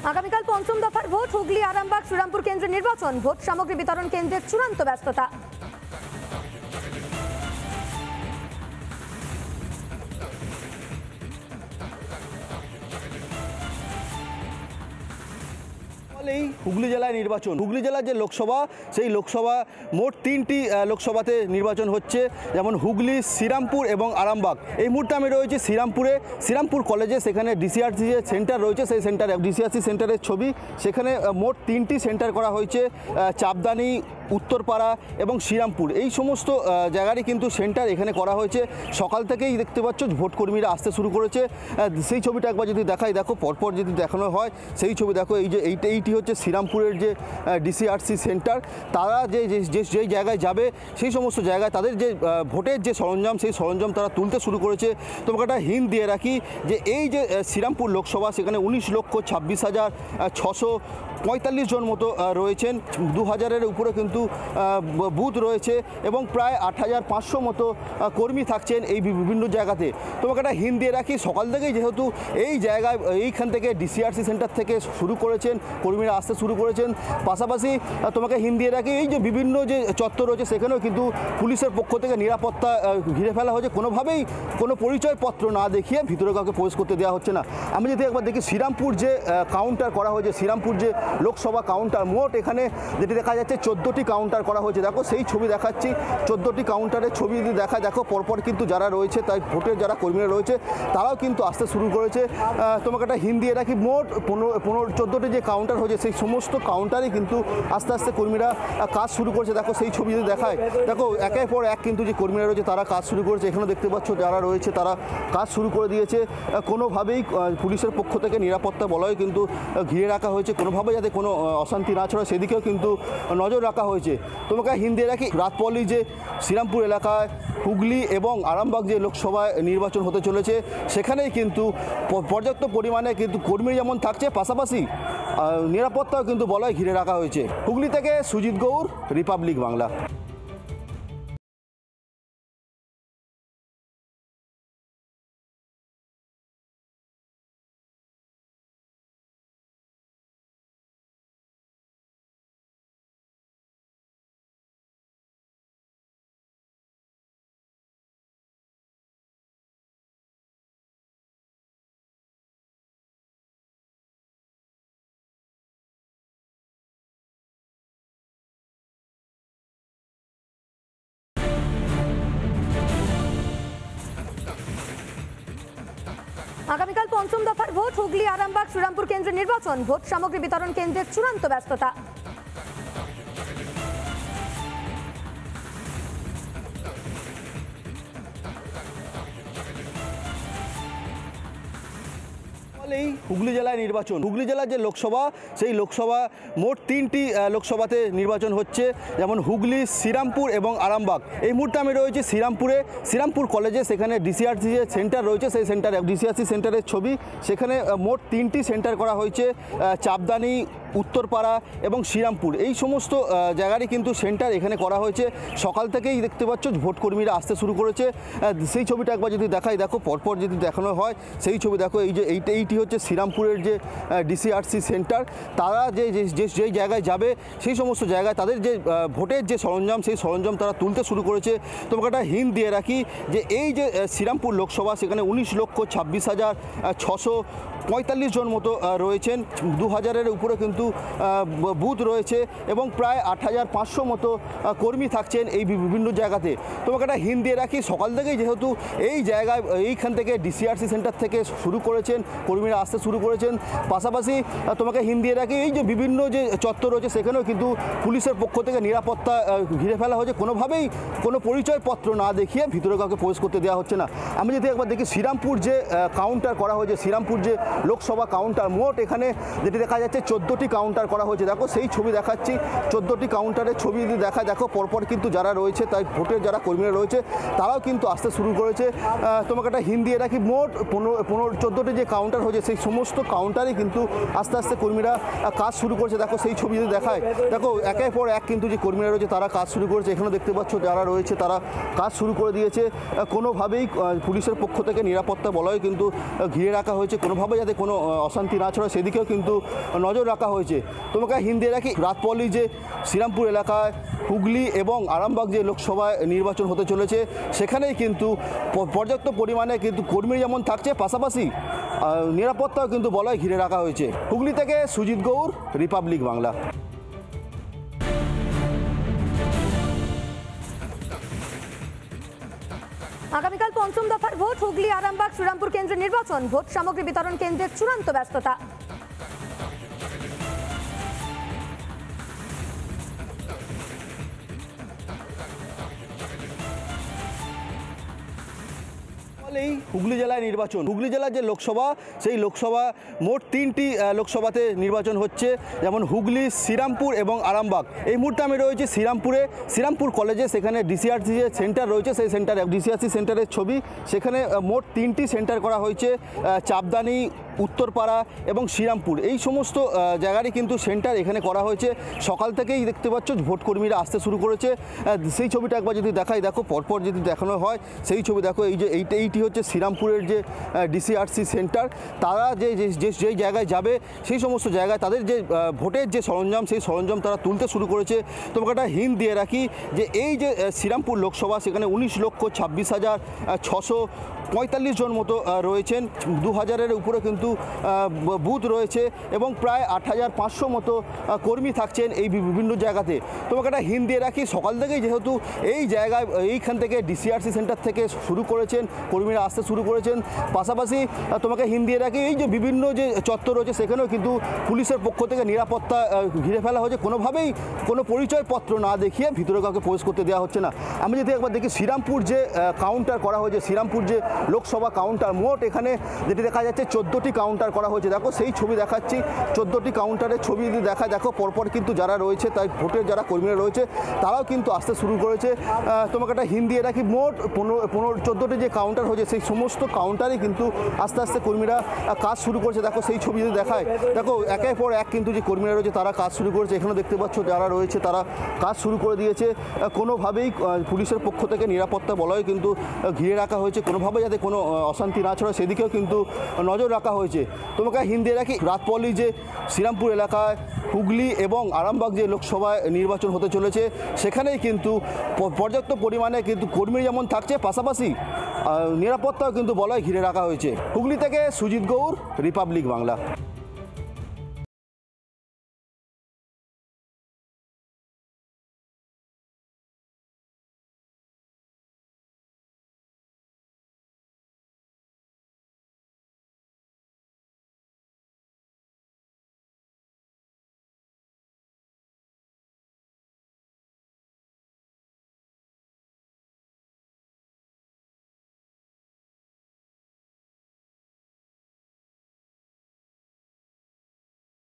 আগামীকাল পঞ্চম দফার ভোট। হুগলি, আরামবাগ, শ্রীরামপুর কেন্দ্রে নির্বাচন। ভোট সামগ্রী বিতরণ কেন্দ্রে চূড়ান্ত ব্যস্ততা। হুগলি জেলায় নির্বাচন। হুগলি জেলার যে লোকসভা, সেই লোকসভা মোট 3টি লোকসভাতে নির্বাচন হচ্ছে, যেমন হুগলি, শ্রীরামপুর এবং আরামবাগ। এই মুহূর্তে আমি রয়েছি শ্রীরামপুরে, শ্রীরামপুর কলেজে। সেখানে ডিসিআরসি যে সেন্টার রয়েছে, সেই সেন্টারে ডিসিআরসি সেন্টারের ছবি। সেখানে মোট 3টি সেন্টার করা হয়েছে, চাপদানি, উত্তরপাড়া এবং শ্রীরামপুর। এই সমস্ত জায়গারই কিন্তু সেন্টার এখানে করা হয়েছে। সকাল থেকেই দেখতে পাচ্ছ ভোটকর্মীরা আসতে শুরু করেছে। সেই ছবিটা একবার যদি দেখাই, দেখো পরপর যদি দেখানো হয় সেই ছবি দেখো। এই যে এইটি হচ্ছে শ্রীরামপুরের যে ডিসিআরসি সেন্টার। তারা যেই জায়গায় যাবে সেই সমস্ত জায়গায় তাদের যে ভোটের যে সরঞ্জাম, সেই সরঞ্জাম তারা তুলতে শুরু করেছে। তোমাকে একটা হিন্ট দিয়ে রাখি যে এই যে শ্রীরামপুর লোকসভা, সেখানে 19,26,645 জন মতো রয়েছেন। 2000-এর উপরে কিন্তু বুথ রয়েছে এবং প্রায় 8,500 মতো কর্মী থাকছেন এই বিভিন্ন জায়গাতে। তোমাকে একটা হিন্ট দিয়ে রাখি, সকাল থেকেই যেহেতু এই জায়গায় এইখান থেকে ডিসিআরসি সেন্টার থেকে শুরু করেছেন, কর্মীরা আসতে শুরু করেছেন। পাশাপাশি তোমাকে হিন্ট দিয়ে রাখি, এই যে বিভিন্ন যে চত্বর রয়েছে সেখানেও কিন্তু পুলিশের পক্ষ থেকে নিরাপত্তা ঘিরে ফেলা হয়েছে। কোনোভাবেই কোনো পরিচয়পত্র না দেখিয়ে ভিতরে কাউকে প্রবেশ করতে দেওয়া হচ্ছে না। আমি যদি একবার দেখি শ্রীরামপুর যে কাউন্টার করা হয়েছে, শ্রীরামপুর যে লোকসভা কাউন্টার, মোট এখানে যেটি দেখা যাচ্ছে 14টি কাউন্টার করা হয়েছে। দেখো সেই ছবি দেখাচ্ছি, 14টি কাউন্টারের ছবি যদি দেখা, দেখো পরপর কিন্তু যারা রয়েছে, তাই ভোটের যারা কর্মীরা রয়েছে তারাও কিন্তু আসতে শুরু করেছে। তোমাকে একটা হিন্ট দিয়ে রাখি, মোট 14টি যে কাউন্টার হয়েছে, সেই সমস্ত কাউন্টারই কিন্তু আস্তে আস্তে কর্মীরা কাজ শুরু করেছে। দেখো সেই ছবি যদি দেখায়, দেখো একের পর এক কিন্তু যে কর্মীরা রয়েছে তারা কাজ শুরু করেছে। এখানে দেখতে পাচ্ছ যারা রয়েছে তারা কাজ শুরু করে দিয়েছে। কোনোভাবেই পুলিশের পক্ষ থেকে নিরাপত্তা বলয় কিন্তু ঘিরে রাখা হয়েছে, কোনোভাবে যাতে কোনো অশান্তি না ছড়ায় সেদিকেও কিন্তু নজর রাখা হয়েছে। তোমাকে হিন্ট দিয়ে রাখি, রাতপল্লী যে শ্রীরামপুর এলাকায় হুগলি এবং আরামবাগ যে লোকসভায় নির্বাচন হতে চলেছে, সেখানেই কিন্তু পর্যাপ্ত পরিমাণে কিন্তু কর্মী যেমন থাকছে, পাশাপাশি নিরাপত্তাও কিন্তু বলয় ঘিরে রাখা হয়েছে। হুগলি থেকে সুজিত গৌর, রিপাবলিক বাংলা। আগামীকাল পঞ্চম দফার ভোট। হুগলি, আরামবাগ, শ্রীরামপুর কেন্দ্রে নির্বাচন। ভোট সামগ্রী বিতরণ কেন্দ্রে চূড়ান্ত ব্যস্ততা। হুগলি জেলায় নির্বাচন। হুগলি জেলার যে লোকসভা, সেই লোকসভা মোট 3টি লোকসভাতে নির্বাচন হচ্ছে, যেমন হুগলি, শ্রীরামপুর এবং আরামবাগ। এই মুহূর্তে আমি রয়েছি শ্রীরামপুরে, শ্রীরামপুর কলেজে। সেখানে ডিসিআরসি যে সেন্টার রয়েছে, সেই সেন্টারে ডিসিআরসি সেন্টারের ছবি। সেখানে মোট 3টি সেন্টার করা হয়েছে, চাপদানি, উত্তরপাড়া এবং শ্রীরামপুর। এই সমস্ত জায়গারই কিন্তু সেন্টার এখানে করা হয়েছে। সকাল থেকেই দেখতে পাচ্ছ ভোটকর্মীরা আসতে শুরু করেছে। সেই ছবিটা একবার যদি দেখাই, দেখো পরপর যদি দেখানো হয় সেই ছবি দেখো। এই যে এইটি হচ্ছে শ্রীরামপুরের যে ডিসিআরসি সেন্টার। তারা যেই জায়গায় যাবে সেই সমস্ত জায়গায় তাদের যে ভোটের যে সরঞ্জাম, সেই সরঞ্জাম তারা তুলতে শুরু করেছে। তোমাকে একটা হিন্ট দিয়ে রাখি যে এই যে শ্রীরামপুর লোকসভা, সেখানে 19,26,645 জন মতো রয়েছেন। 2000-এর উপরে কিন্তু বুথ রয়েছে এবং প্রায় 8,500 মতো কর্মী থাকছেন এই বিভিন্ন জায়গাতে। তোমাকে একটা হিন্ট দিয়ে রাখি, সকাল থেকেই যেহেতু এই জায়গায় এইখান থেকে ডিসিআরসি সেন্টার থেকে শুরু করেছেন, কর্মীরা আসতে শুরু করেছেন। পাশাপাশি তোমাকে হিন্ট দিয়ে রাখি, এই যে বিভিন্ন যে চত্বর রয়েছে সেখানেও কিন্তু পুলিশের পক্ষ থেকে নিরাপত্তা ঘিরে ফেলা হয়েছে। কোনোভাবেই কোনো পরিচয়পত্র না দেখিয়ে ভিতরে কাউকে প্রবেশ করতে দেওয়া হচ্ছে না। আমি যদি একবার দেখি শ্রীরামপুর যে কাউন্টার করা হয়েছে, শ্রীরামপুর যে লোকসভা কাউন্টার, মোট এখানে যেটি দেখা যাচ্ছে 14টি কাউন্টার করা হয়েছে। দেখো সেই ছবি দেখাচ্ছি, 14টি কাউন্টারের ছবি যদি দেখা, দেখো পরপর কিন্তু যারা রয়েছে, তাই ভোটের যারা কর্মীরা রয়েছে তারাও কিন্তু আসতে শুরু করেছে। তোমাকে একটা হিন্ট দিয়ে রাখি, মোট 14টি যে কাউন্টার হয়েছে, সেই সমস্ত কাউন্টারই কিন্তু আস্তে আস্তে কর্মীরা কাজ শুরু করেছে। দেখো সেই ছবি যদি দেখায়, দেখো একের পর এক কিন্তু যে কর্মীরা রয়েছে তারা কাজ শুরু করেছে। এখানে দেখতে পাচ্ছ যারা রয়েছে তারা কাজ শুরু করে দিয়েছে। কোনোভাবেই পুলিশের পক্ষ থেকে নিরাপত্তা বলয় কিন্তু ঘিরে রাখা হয়েছে, কোনোভাবে যাতে যাতে কোনো অশান্তি না ছড়ায় সেদিকেও কিন্তু নজর রাখা হয়েছে। তোমাকে হিন্দি রাখি রাতপল্লী যে শ্রীরামপুর এলাকায় হুগলি এবং আরামবাগ যে লোকসভায় নির্বাচন হতে চলেছে সেখানেই কিন্তু পর্যাপ্ত পরিমাণে কিন্তু কর্মী যেমন থাকছে, পাশাপাশি নিরাপত্তাও কিন্তু বলয় ঘিরে রাখা হয়েছে। হুগলি থেকে সুজিত গৌর, রিপাবলিক বাংলা। আগামীকাল পঞ্চম দফার ভোট, হুগলি আরামবাগ শ্রীরামপুর কেন্দ্রে নির্বাচন, ভোট সামগ্রী বিতরণ কেন্দ্রের চূড়ান্ত ব্যস্ততা। এই হুগলি জেলায় নির্বাচন, হুগলি জেলার যে লোকসভা সেই লোকসভা মোট 3টি লোকসভাতে নির্বাচন হচ্ছে, যেমন হুগলি, শ্রীরামপুর এবং আরামবাগ। এই মুহূর্তে আমি রয়েছি শ্রীরামপুরে, শ্রীরামপুর কলেজে, সেখানে ডিসিআরসি যে সেন্টার রয়েছে সেই সেন্টারে ডিসিআরসি সেন্টারের ছবি। সেখানে মোট 3টি সেন্টার করা হয়েছে, চাপদানি, উত্তরপাড়া এবং শ্রীরামপুর, এই সমস্ত জায়গারই কিন্তু সেন্টার এখানে করা হয়েছে। সকাল থেকেই দেখতে পাচ্ছ ভোট কর্মীরা আসতে শুরু করেছে। সেই ছবিটা একবার যদি দেখাই, দেখো পরপর যদি দেখানো হয় সেই ছবি দেখো, এই যে এইটি হচ্ছে শ্রীরামপুরের যে ডিসিআরসি সেন্টার। তারা যেই জায়গায় যাবে সেই সমস্ত জায়গায় তাদের যে ভোটের যে সরঞ্জাম সেই সরঞ্জাম তারা তুলতে শুরু করেছে। তোমাকে একটা হিন্ট দিয়ে রাখি যে এই যে শ্রীরামপুর লোকসভা সেখানে 19,26,645 জন মতো রয়েছেন, 2000-এর উপরে কিন্তু বুথ রয়েছে এবং প্রায় 8,500 মতো কর্মী থাকছেন এই বিভিন্ন জায়গাতে। তোমাকে একটা হিন্ট দিয়ে রাখি, সকাল থেকেই যেহেতু এই জায়গায় এইখান থেকে ডিসিআরসি সেন্টার থেকে শুরু করেছেন, কর্মীরা আসতে শুরু করেছেন। পাশাপাশি তোমাকে হিন্ট দিয়ে রাখি এই যে বিভিন্ন যে চত্বর রয়েছে সেখানেও কিন্তু পুলিশের পক্ষ থেকে নিরাপত্তা ঘিরে ফেলা হয়েছে, কোনোভাবেই কোনো পরিচয়পত্র না দেখিয়ে ভিতরে কাউকে প্রবেশ করতে দেওয়া হচ্ছে না। আমি যদি একবার দেখি শ্রীরামপুর যে কাউন্টার করা হয়েছে, শ্রীরামপুর যে লোকসভা কাউন্টার, মোট এখানে যেটি দেখা যাচ্ছে 14টি কাউন্টার করা হয়েছে। দেখো সেই ছবি দেখাচ্ছি, 14টি কাউন্টারের ছবি যদি দেখা, দেখো পরপর কিন্তু যারা রয়েছে তাই ভোটের যারা কর্মীরা রয়েছে তারাও কিন্তু আসতে শুরু করেছে। তোমাকে একটা হিন্ট দিয়ে রাখি, মোট 14টি যে কাউন্টার হয়েছে সেই সমস্ত কাউন্টারে কিন্তু আস্তে আস্তে কর্মীরা কাজ শুরু করেছে। দেখো সেই ছবি যদি দেখায়, দেখো একের পর এক কিন্তু যে কর্মীরা রয়েছে তারা কাজ শুরু করেছে। এখানে দেখতে পাচ্ছ যারা রয়েছে তারা কাজ শুরু করে দিয়েছে। কোনোভাবেই পুলিশের পক্ষ থেকে নিরাপত্তা বলয় কিন্তু ঘিরে রাখা হয়েছে, কোনোভাবে যাতে কোনো অশান্তি না ছড়ায় সেদিকেও কিন্তু নজর রাখা হয়েছে। তোমাকে হিন্ট দিয়ে রাখি রাতপল্লী যে শ্রীরামপুর এলাকায় হুগলি এবং আরামবাগ যে লোকসভায় নির্বাচন হতে চলেছে সেখানেই কিন্তু পর্যাপ্ত পরিমাণে কিন্তু কর্মী যেমন থাকছে, পাশাপাশি নিরাপত্তাও কিন্তু বলয় ঘিরে রাখা হয়েছে। হুগলি থেকে সুজিত গৌর, রিপাবলিক বাংলা।